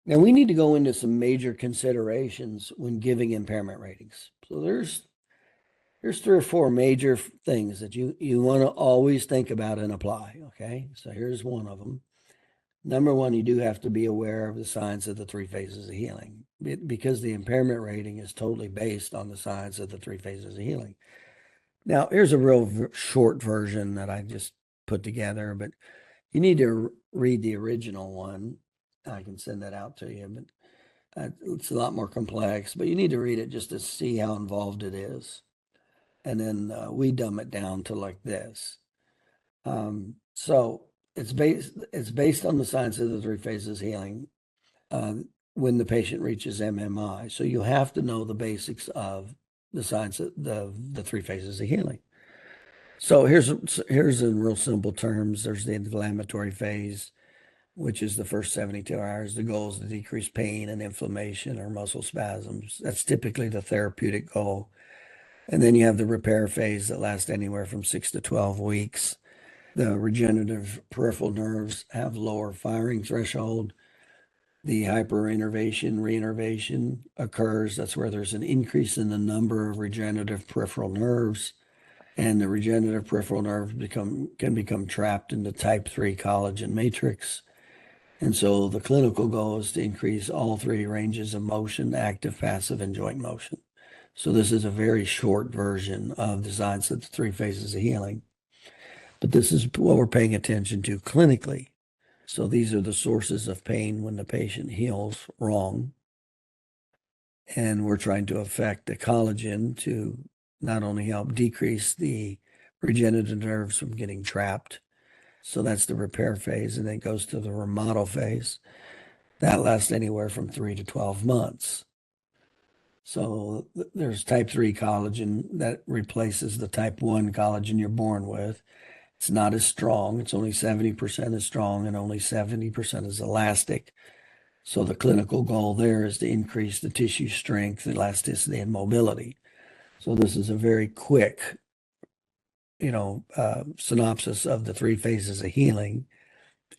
Now we need to go into some major considerations when giving impairment ratings. So there's three or four major things that you want to always think about and apply. Okay, so here's one of them. Number one, you do have to be aware of the signs of the three phases of healing because the impairment rating is totally based on the signs of the three phases of healing. Now, here's a real short version that I just put together, but you need to read the original one. I can send that out to you, but it's a lot more complex, but you need to read it just to see how involved it is. And then we dumb it down to like this. So it's based on the science of the three phases healing when the patient reaches MMI. So you have to know the basics of the science of the three phases of healing. So here's in real simple terms. There's the inflammatory phase, which is the first 72 hours. The goal is to decrease pain and inflammation or muscle spasms. That's typically the therapeutic goal. And then you have the repair phase that lasts anywhere from 6 to 12 weeks. The regenerative peripheral nerves have lower firing threshold. The hyperinnervation, reinnervation occurs. That's where there's an increase in the number of regenerative peripheral nerves. And the regenerative peripheral nerves can become trapped in the type 3 collagen matrix. And so the clinical goal is to increase all three ranges of motion: active, passive, and joint motion. So this is a very short version of the science of the three phases of healing. But this is what we're paying attention to clinically. So these are the sources of pain when the patient heals wrong. And we're trying to affect the collagen to not only help decrease the regenerative nerves from getting trapped. So that's the repair phase, and then it goes to the remodel phase. That lasts anywhere from 3 to 12 months. So there's type 3 collagen that replaces the type 1 collagen you're born with. It's not as strong. It's only 70% as strong and only 70% as elastic. So the clinical goal there is to increase the tissue strength, elasticity, and mobility. So this is a very quick, synopsis of the three phases of healing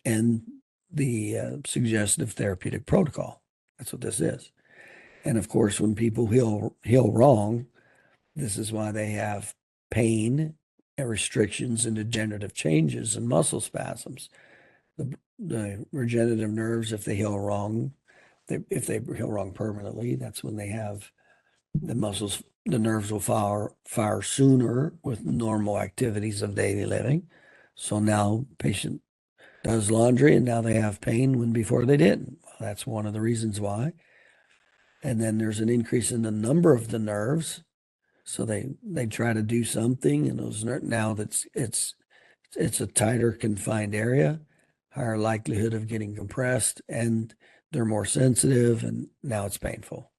and the suggestive therapeutic protocol. That's what this is. And of course, when people heal wrong, this is why they have pain and restrictions and degenerative changes and muscle spasms. The regenerative nerves, if they heal wrong, if they heal wrong permanently, that's when they have the muscles, the nerves will fire sooner with normal activities of daily living. So now patient does laundry and now they have pain when before they didn't. Well, that's one of the reasons why. And then there's an increase in the number of the nerves. So they try to do something, and those now that's it's a tighter confined area, higher likelihood of getting compressed, and they're more sensitive, and now it's painful.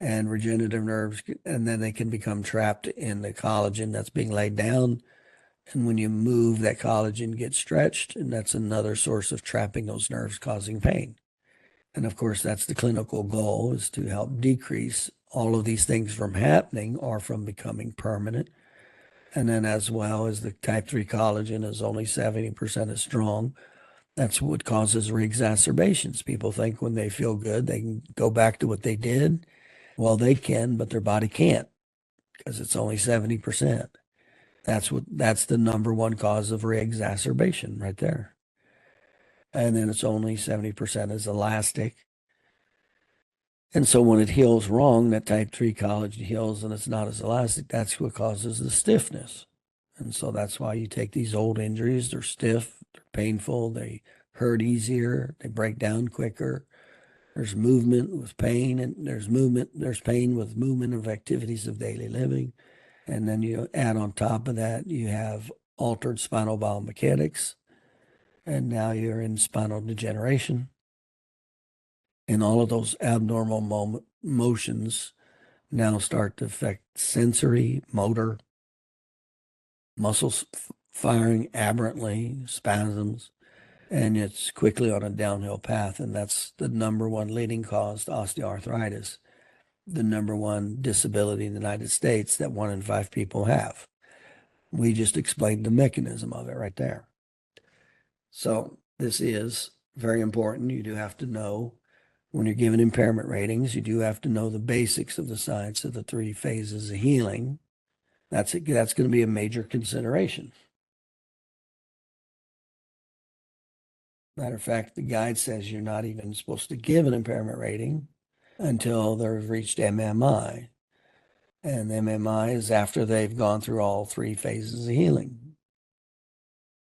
And regenerative nerves, and then they can become trapped in the collagen that's being laid down. And when you move, that collagen gets stretched, and that's another source of trapping those nerves, causing pain. And of course, that's the clinical goal, is to help decrease all of these things from happening or from becoming permanent. And then as well as the type 3 collagen is only 70% as strong, that's what causes reexacerbations. People think when they feel good, they can go back to what they did. Well, they can, but their body can't because it's only 70%. That's the number one cause of reexacerbation right there. And then it's only 70% is elastic. And so when it heals wrong, that type 3 collagen heals and it's not as elastic, that's what causes the stiffness. And so that's why you take these old injuries, they're stiff, they're painful, they hurt easier, they break down quicker. There's movement with pain, and there's pain with movement of activities of daily living. And then you add on top of that, you have altered spinal biomechanics, and now you're in spinal degeneration. And all of those abnormal motions now start to affect sensory, motor, muscles firing aberrantly, spasms, and it's quickly on a downhill path. And that's the number one leading cause to osteoarthritis, the number one disability in the United States that 1 in 5 people have. We just explained the mechanism of it right there. So this is very important. You do have to know when you're giving impairment ratings, you do have to know the basics of the science of the 3 phases of healing. That's going to be a major consideration. Matter of fact, the guide says you're not even supposed to give an impairment rating until they've reached MMI. And MMI is after they've gone through all 3 phases of healing.